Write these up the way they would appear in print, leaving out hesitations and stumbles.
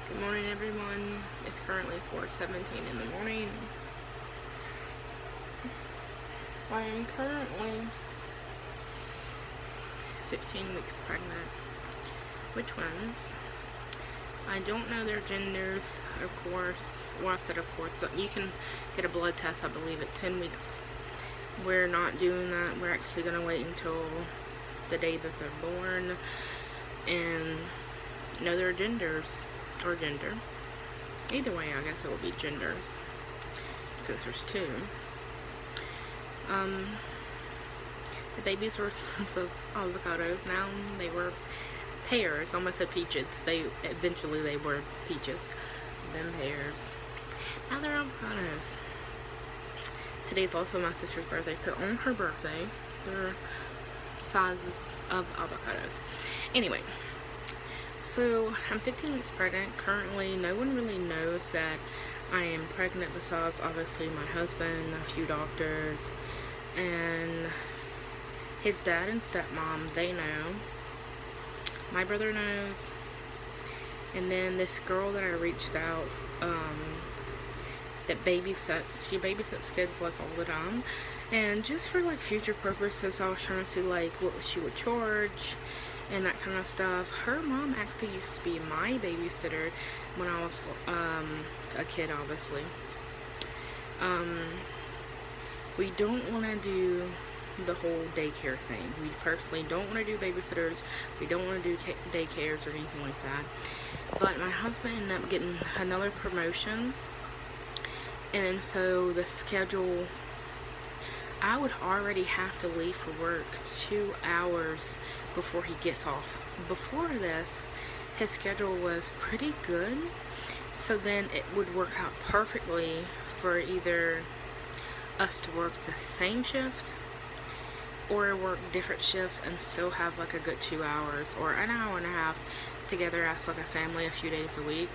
Good morning, everyone. It's currently 4:17 in the morning. I am currently 15 weeks pregnant with twins. I don't know their genders, of course. Well, I said of course. So you can get a blood test, I believe, at 10 weeks. We're not doing that. We're actually going to wait until the day that they're born and know their genders, or gender. Either way, I guess it will be genders, since there's two. The babies were sons of avocados. Now they were pears. Almost said peaches. Eventually they were peaches, then pears. Now they're avocados. Today's also my sister's birthday, so on her birthday, they're sizes of avocados. Anyway, so I'm 15 weeks pregnant. Currently, no one really knows that I am pregnant besides obviously my husband, a few doctors, and his dad and stepmom. They know. My brother knows. And then this girl that I reached out, that babysits, she babysits kids like all the time. And just for like future purposes, I was trying to see like what she would charge and that kind of stuff. Her mom actually used to be my babysitter when I was a kid, obviously. We don't want to do the whole daycare thing. We personally don't want to do babysitters. We don't want to do daycares or anything like that. But my husband ended up getting another promotion, and so the schedule, I would already have to leave for work 2 hours before he gets off. Before this, his schedule was pretty good, so then it would work out perfectly for either us to work the same shift or work different shifts and still have like a good 2 hours or an hour and a half together as like a family a few days a week,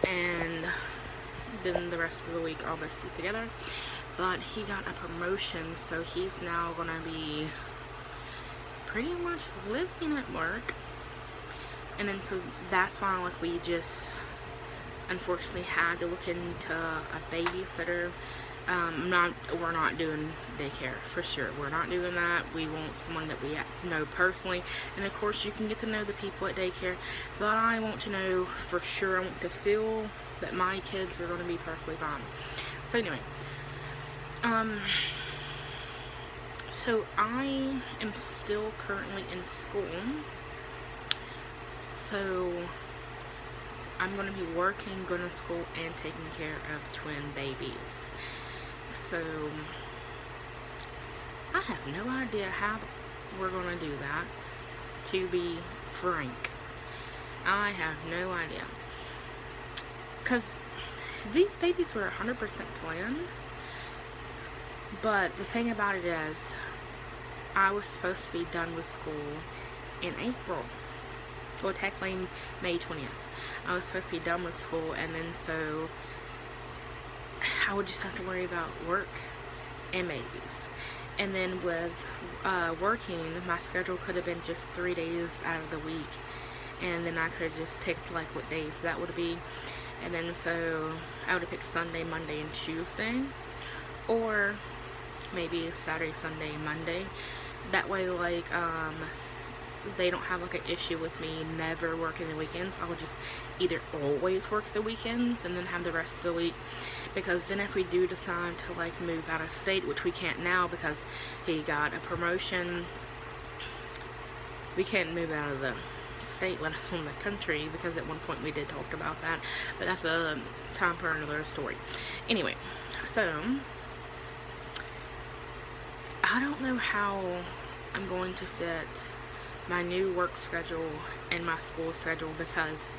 and then the rest of the week obviously together. But he got a promotion, so he's now gonna be pretty much living at work. And then so that's why like we just unfortunately had to look into a babysitter. We're not doing daycare for sure. We're not doing that. We want someone that we know personally, and of course you can get to know the people at daycare, but I want to know for sure. I want to feel that my kids are going to be perfectly fine. So anyway, so I am still currently in school, so I'm going to be working, going to school, and taking care of twin babies. So I have no idea how we're going to do that, to be frank. I have no idea, because these babies were 100% planned. But the thing about it is, I was supposed to be done with school in April. Well, technically May 20th. I was supposed to be done with school, and then so I would just have to worry about work and babies. And then with working, my schedule could have been just 3 days out of the week, and then I could have just picked like what days that would be. And then so I would have picked Sunday, Monday, and Tuesday, or maybe Saturday, Sunday, Monday. That way, like, they don't have like an issue with me never working the weekends. I would just either always work the weekends and then have the rest of the week, because then if we do decide to like move out of state, which we can't now because he got a promotion, we can't move out of the state, let alone the country, because at one point we did talk about that, but that's a time for another story. Anyway, so I don't know how I'm going to fit my new work schedule and my school schedule, because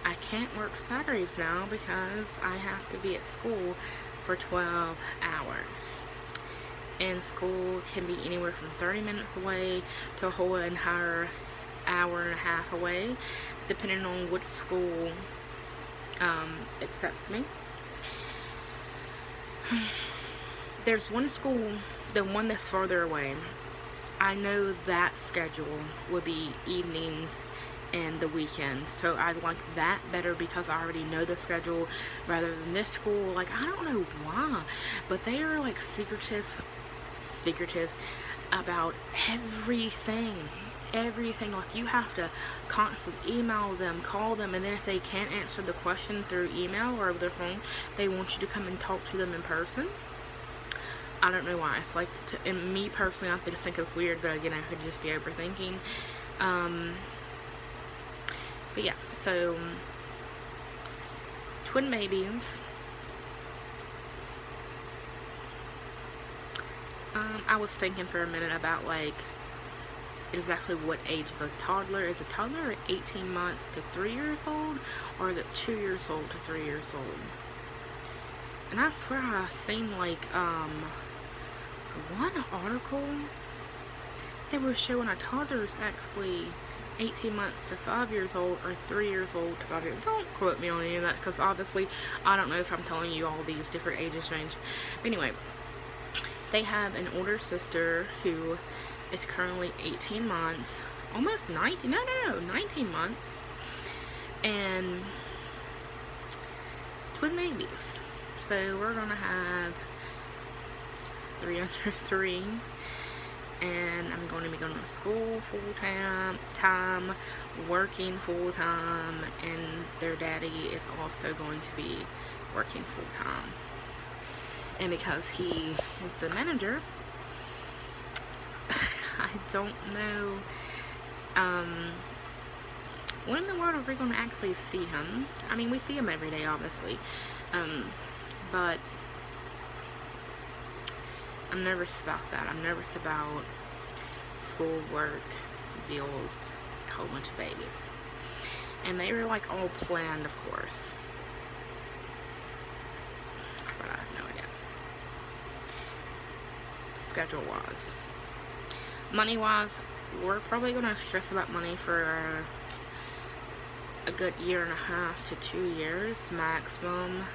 I can't work Saturdays now because I have to be at school for 12 hours. And school can be anywhere from 30 minutes away to a whole entire hour and a half away, depending on which school accepts me. There's one school, the one that's farther away. I know that schedule would be evenings and the weekends. So I like that better because I already know the schedule rather than this school. Like, I don't know why, but they are like secretive about everything. Like, you have to constantly email them, call them, and then if they can't answer the question through email or over their phone, they want you to come and talk to them in person. I don't know why. It's like, and me personally, I just think it's weird, but again, I could just be overthinking. But yeah, so twin babies. I was thinking for a minute about like exactly what age is a toddler. Is a toddler 18 months to 3 years old, or is it 2 years old to 3 years old? And I swear I seen like one article they were showing a toddler is actually 18 months to 5 years old, or 3 years old to 5 years. Don't quote me on any of that, because obviously I don't know if I'm telling you all these different ages range. Anyway, they have an older sister who is currently 18 months, almost 19, no, 19 months, and twin babies. So we're gonna have 3 under 3, and I'm going to be going to school full-time, working full-time, and their daddy is also going to be working full-time. And because he is the manager, I don't know when in the world are we going to actually see him. I mean, we see him every day, obviously, but I'm nervous about that. I'm nervous about school, work, bills, a whole bunch of babies. And they were like all planned, of course, but I have no idea. Schedule wise, money wise, we're probably going to stress about money for a good 1.5 to 2 years maximum.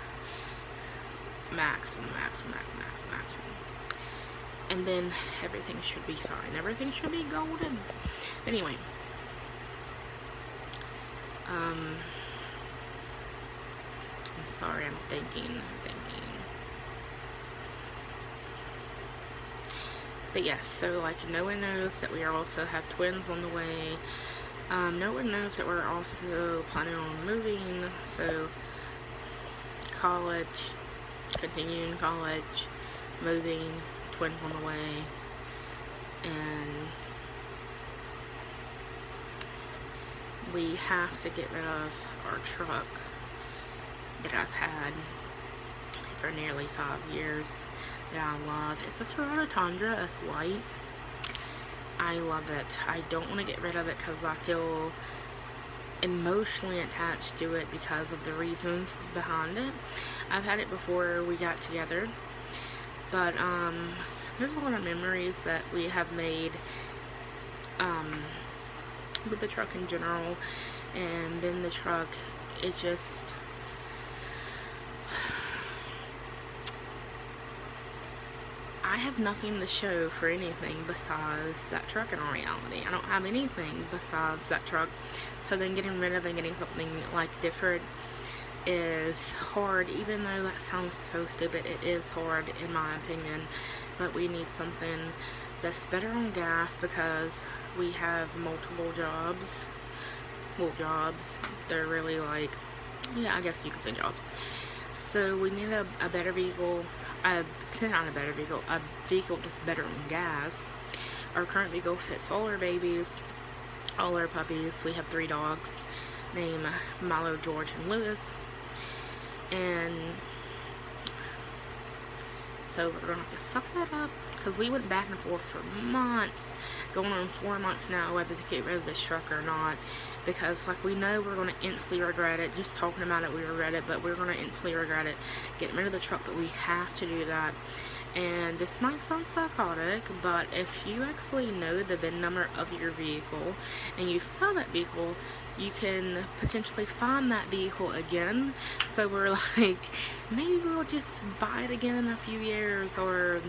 And then everything should be fine. Everything should be golden. Anyway, I'm sorry, I'm thinking. But yes, so like no one knows that we also have twins on the way. No one knows that we're also planning on moving. So college, continuing college, moving, twins on the way, and we have to get rid of our truck that I've had for nearly 5 years that I love. It's a Toyota Tundra. It's white. I love it. I don't want to get rid of it because I feel emotionally attached to it because of the reasons behind it. I've had it before we got together, but there's a lot of memories that we have made with the truck in general, and then the truck, it just, I have nothing to show for anything besides that truck in reality. I don't have anything besides that truck. So then getting rid of and getting something like different is hard, even though that sounds so stupid. It is hard in my opinion, but we need something that's better on gas because we have multiple jobs. Well, jobs, they're really like, yeah, I guess you could say jobs. So we need a better vehicle, not a better vehicle, a vehicle that's better on gas. Our current vehicle fits all our babies, all our puppies. We have 3 dogs named Milo, George, and Lewis. And so we're gonna have to suck that up because we went back and forth for months, going on 4 months now, whether to get rid of this truck or not. Because like we know we're gonna instantly regret it. Just talking about it, we regret it, but we're gonna instantly regret it getting rid of the truck. But we have to do that. And this might sound psychotic, but if you actually know the VIN number of your vehicle and you sell that vehicle, you can potentially find that vehicle again. So we're like, maybe we'll just buy it again in a few years, or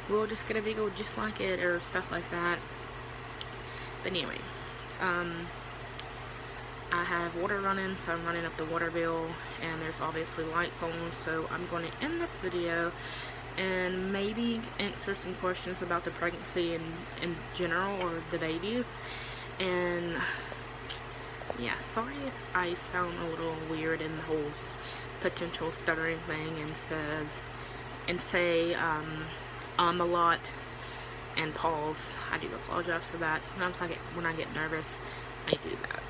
we'll just get a vehicle just like it, or stuff like that. But anyway, I have water running, so I'm running up the water bill, and there's obviously lights on, so I'm going to end this video and maybe answer some questions about the pregnancy in general, or the babies. And yeah, sorry if I sound a little weird in the whole potential stuttering thing, and say a lot and pause. I do apologize for that. Sometimes when I get nervous, I do that.